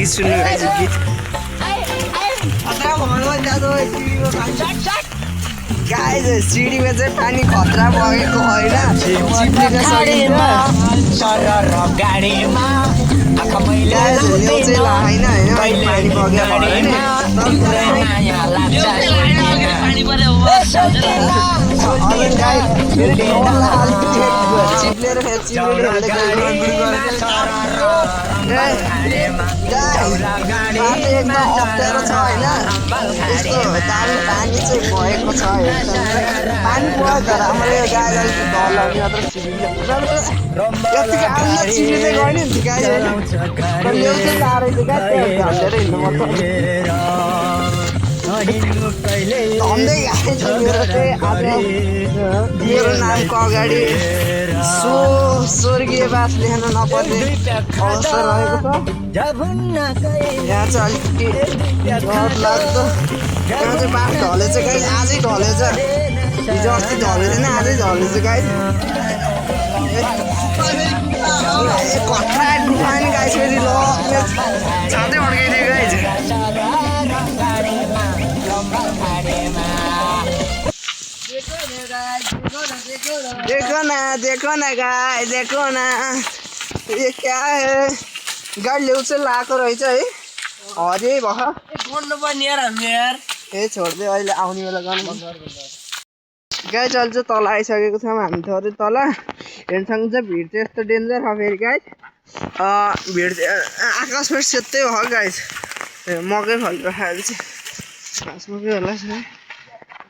गीत सुन्नु गाइस गीत गाइस सिडीमा चाहिँ पानी खतरा बगेको होइन चिप्लेर सकिन्छ गाइस यो चाहिँ होइन पानी बग्यो भने चिप्लेर एकदम अप्ठ्यारो छ होइन यस्तो दामी पानी चाहिँ भएको छ पानी पऱ्यो तर हाम्रो यो गाई अलिक डर लाग्ने मात्र यतिकै आउन चिप्लिँदै गयो नि गाई होइन तर यो चाहिँ टाढै थियो क्या त्यहाँ झन्डेर हिँड्नु पर्छ धन्दै गाई छ मेरो चाहिँ आज मेरो नामको अगाडि स्वर्गीय बास लेख्न नपर्ने अवस्था रहेको छ यहाँ चाहिँ अलिकति डर लाग्दो यहाँ चाहिँ बास ढलेछ गाई आजै ढलेछ हिजो अस्ति ढलेदैन आजै ढलेछ गाई कत्रा डुबायो नि गाई फेरि ल छातै अड्काइदियो गाई देखो ना गाइस देखो ना ये क्या है गाड़ी ले उसे लाको रहेछ है हरे भयो छोड्नु पर्ने यार हामी यार ए छोड्दै अहिले आउने बेला गर्नु गाइस अहिले चाहिँ तल आइसकेको छौँ हामी थोरै तल हेर्नसँग चाहिँ भिड चाहिँ यस्तो डेन्जर छ फेरि गाइस भिड आकाशमा सेतै भयो गाइस मकै फल्यो अहिले चाहिँ घाँसमकै होला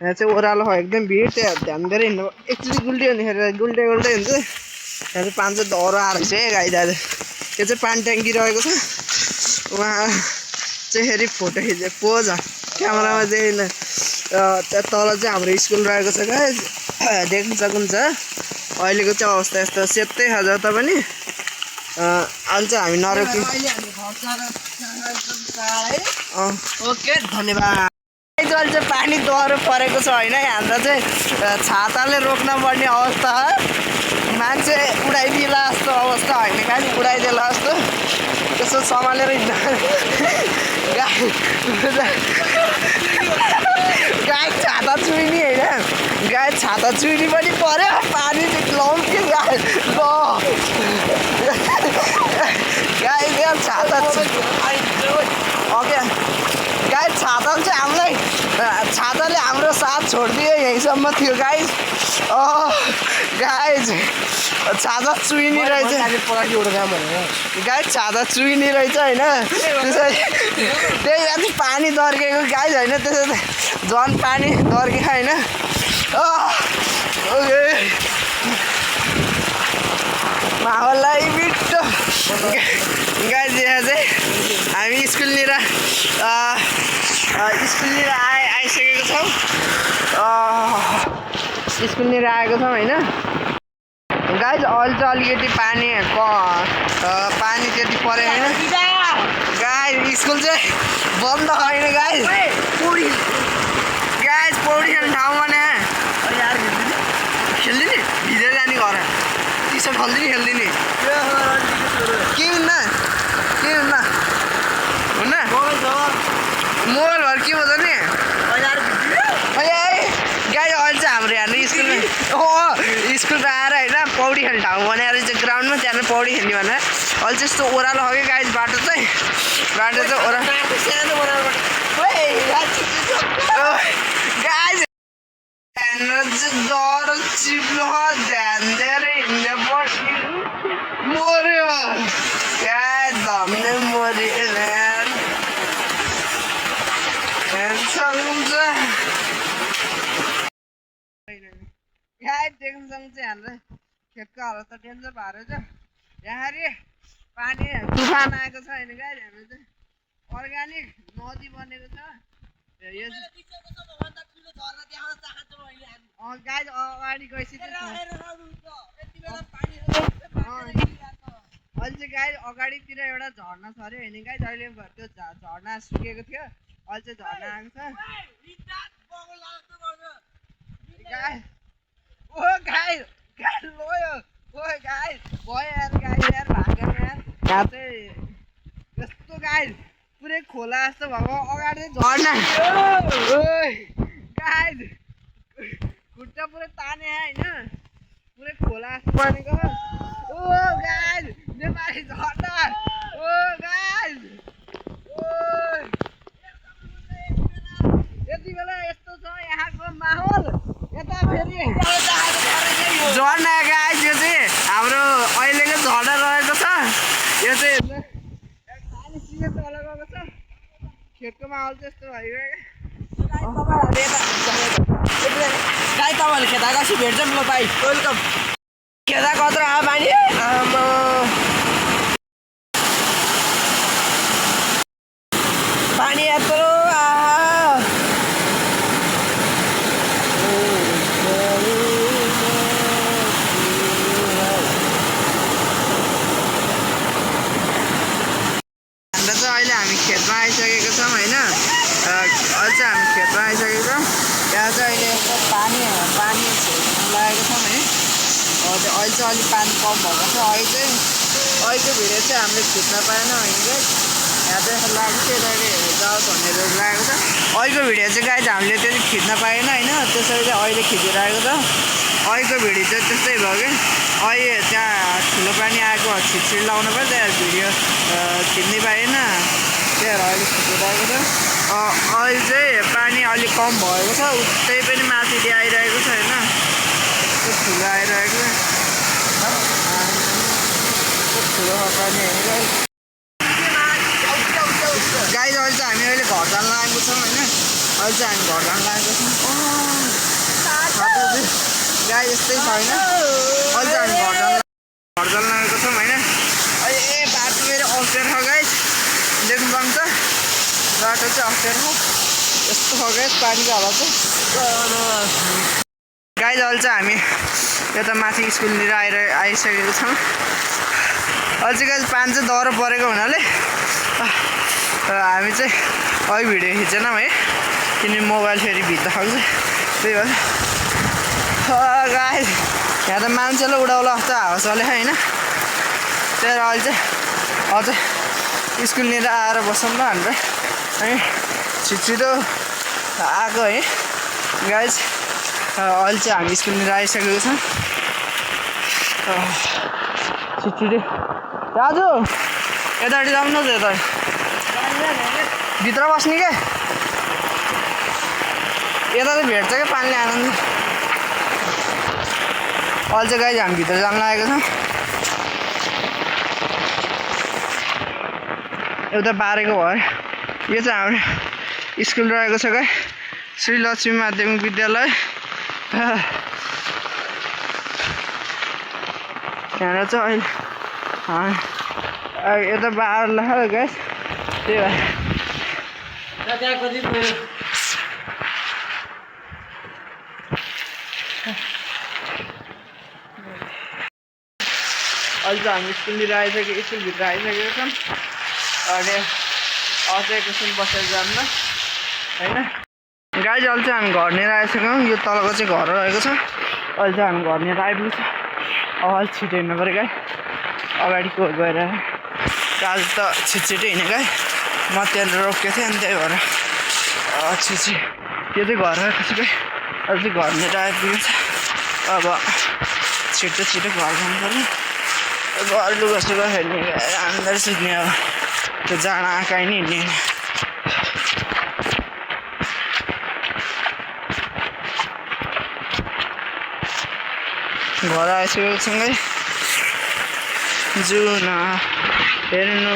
यहाँ चाहिँ ओह्रालो हो एकदम भिड त्यहाँ ध्यान दिएर हिँड्नु एकचोटि गुल्टी हुँदाखेरि गुल्टे गुल्टे हुन्छ यहाँ चाहिँ पानी चाहिँ धरो आएको छ है गाई दाजु त्यो चाहिँ पानी ट्याङ्की रहेको छ उहाँ चाहिँ फेरि फोटो खिच्यो पोज क्यामेरामा चाहिँ त्यहाँ तल चाहिँ हाम्रो स्कुल रहेको छ गाई देख्न सक्नुहुन्छ अहिलेको चाहिँ अवस्था यस्तो सेतै छ जता पनि अहिले चाहिँ हामी नरोक्यौँ ओके धन्यवाद अहिले चाहिँ पानी डह्रो परेको छ होइन हाम्रो चाहिँ छाताले रोक्न पर्ने अवस्था मान्छे उडाइदिएला जस्तो अवस्था होइन गाडी उडाइदिएला जस्तो त्यसो सम्हालेर गाई छाता चुइनी होइन गाई छाता चुइनी पनि पऱ्यो पानी लाउनु के गाई गाई छाता ओके गाई छाता चाहिँ हामीलाई छाताले हाम्रो साथ छोडिदियो यहीँसम्म थियो गाई गाई छाता चुइनी रहेछ गाई छाता चुइनी रहेछ होइन त्यही माथि पानी दर्केको गाई होइन त्यसो झन् पानी दर्केको होइन माहौललाई बिट्टो गाई यहाँ चाहिँ हामी स्कुलनिर आइसकेको छौँ स्कुलनिर आएको छौँ होइन गाइज अहिले चाहिँ अलिकति पानी त्यति पऱ्यो होइन गाई स्कुल चाहिँ बन्द होइन गाइज पौडी खेल्ने ठाउँमा नि खेल्ने नि भिजेर जाने घर टी सर्ट खोल्दिने खेल्दिने के हुन्न हुन्न मोबाइल भएर के भन्छ नि गाई अहिले चाहिँ हाम्रो यहाँ स्कुलमा आएर होइन पौडी खेल्ने ठाउँ बनाएर चाहिँ ग्राउन्डमा त्यहाँ पौडी खेल्ने भनेर अहिले चाहिँ यस्तो ओह्रालो हो कि गाई बाटो चाहिँ ओह्रालो गाई डर चिप्लो ध्यान दिएर हिँड्ने पर्ने मऱ्यो गाई धम्ने मऱ्यो गाई देख्नसँग चाहिँ हाम्रो खेतको हालत त डेन्जर भएर छ यहाँ पानी तुफान आएको छ होइन गाई हाम्रो चाहिँ अर्ग्यानिक नदी बनेको छ गाई अगाडि गएपछि अहिले चाहिँ गाई अगाडितिर एउटा झर्ना छ अरे होइन गाई जहिले त्यो झर्ना सुकेको थियो अहिले चाहिँ झर्ना आएको छ गाई ओ गाई लोयो ओ गाई भयो यार गाई यार भागेर यार यहाँ चाहिँ यस्तो गाई खोला जस्तो भएको अगाडि झर्ना गाइस खुट्टा पुरै ताने हैन पुरै खोला जस्तो बनेको ओ गाइस नेपाली झर्ना ओ गाइस यति बेला यस्तो छ यहाँको माहौल यता फेरि झर्ना गाइस यो चाहिँ हाम्रो अहिलेको झर्ना रहेको छ यो चाहिँ पानी सिधै तल गएको छ खेतको माहौल चाहिँ यस्तो भइगयो गाई तपाईँहरूले खेत आएपछि भेट्छौँ ल भाइ वेलकम खेता कत्रो आयो पानी पानी यत्रो अहिले हामी खेतमा आइसकेको छौँ होइन अहिले चाहिँ हामी खेतमा आइसकेको छौँ यहाँ चाहिँ अहिले एउटा पानी खेल्नु लागेको छौँ है अहिले चाहिँ अलिक पानी कम भएको छ अहिलेको भिडियो चाहिँ हामीले खिच्न पाएन होइन गाइस यहाँ चाहिँ लागेको थियो यतापट्टि जाओस् भनेर लागेको छ अहिलेको भिडियो चाहिँ गाइस हामीले त्यो चाहिँ खिच्न पाएन होइन त्यसरी चाहिँ अहिले खिचिरहेको छ अहिलेको भिडियो चाहिँ त्यस्तै भयो कि अहिले त्यहाँ ठुलो पानी आएको छिटछिट लाउनु पर्छ त्यहाँ भिडियो खिच्नै पाएन त्यही भएर अहिले खिचिरहेको छ अहिले चाहिँ पानी अलिक कम भएको छ त्यही पनि माथि आइरहेको छ होइन यस्तो ठुलो आइरहेको छ ठुलो पानी होइन गाई अहिले चाहिँ हामी अहिले घर जान लागेको छौँ होइन अहिले चाहिँ हामी घर जान लागेको छौँ गाई यस्तै छैन अहिले चाहिँ हामी घर जान लागेको छौँ होइन अहिले बाटो मेरो अप्ठ्यारो छ गाई देख्नु पाउँछ बाटो चाहिँ अप्ठ्यारो यस्तो छ गाई पानीको हावा चाहिँ गाई अहिले चाहिँ हामी यता माथि स्कुलतिर आइसकेको छौँ अहिले चाहिँ गाई पानी चाहिँ दह्रो परेको हुनाले हामी चाहिँ अहिले भिडियो खिचेनौँ है किनभने मोबाइल फेरि भित्र खान्छ त्यही भएर गाई यहाँ त मान्छेले उडाउला जस्तो हावा चल्यो होइन त्यही भएर अहिले चाहिँ अझै स्कुलनिर आएर बसौँ ल हाम्रो है छिटो आएको है गाइज अहिले चाहिँ हामी स्कुलनिर आइसकेको छौँ छिटो दाजु यतापट्टि जाउँ न त यता भित्र बस्ने क्या यता चाहिँ भेट्छ क्या पानीले आनन्द अहिले चाहिँ गाइज हामी भित्र जान लागेको छौँ एउटा बारेको भयो यो चाहिँ हाम्रो स्कुल रहेको छ क्या श्री लक्ष्मी माध्यमिक विद्यालय यहाँ चाहिँ अहिले यता बाह्र लाग्यो गाइस त्यही भएर अहिले चाहिँ हामी स्कुलभित्र आइसकेको छौँ अनि अझै एकछिन बसेर जान्न होइन गाइज अहिले चाहिँ हामी घरनिर आइसक्यौँ यो तलको चाहिँ घर रहेको छ अहिले चाहिँ हामी घरनिर आइपुग्छ अलिक छिटो हिँड्नु पऱ्यो गाई अगाडि को गएर आज त छिटो हिँडेँ गाई म त्यहाँनिर रोकेको थिएँ अनि त्यही भएर छिटो त्यो चाहिँ घर रहेको छ गाई अहिले चाहिँ घरनिर आइपुगेको छ अब छिटो घर जानु पऱ्यो घर लुगासुगा हेर्ने आन्दर सुत्ने अब त्यो जाँडा कहीँ नि हिँड्ने घर आइसकेको सँगै जुन हेर्नु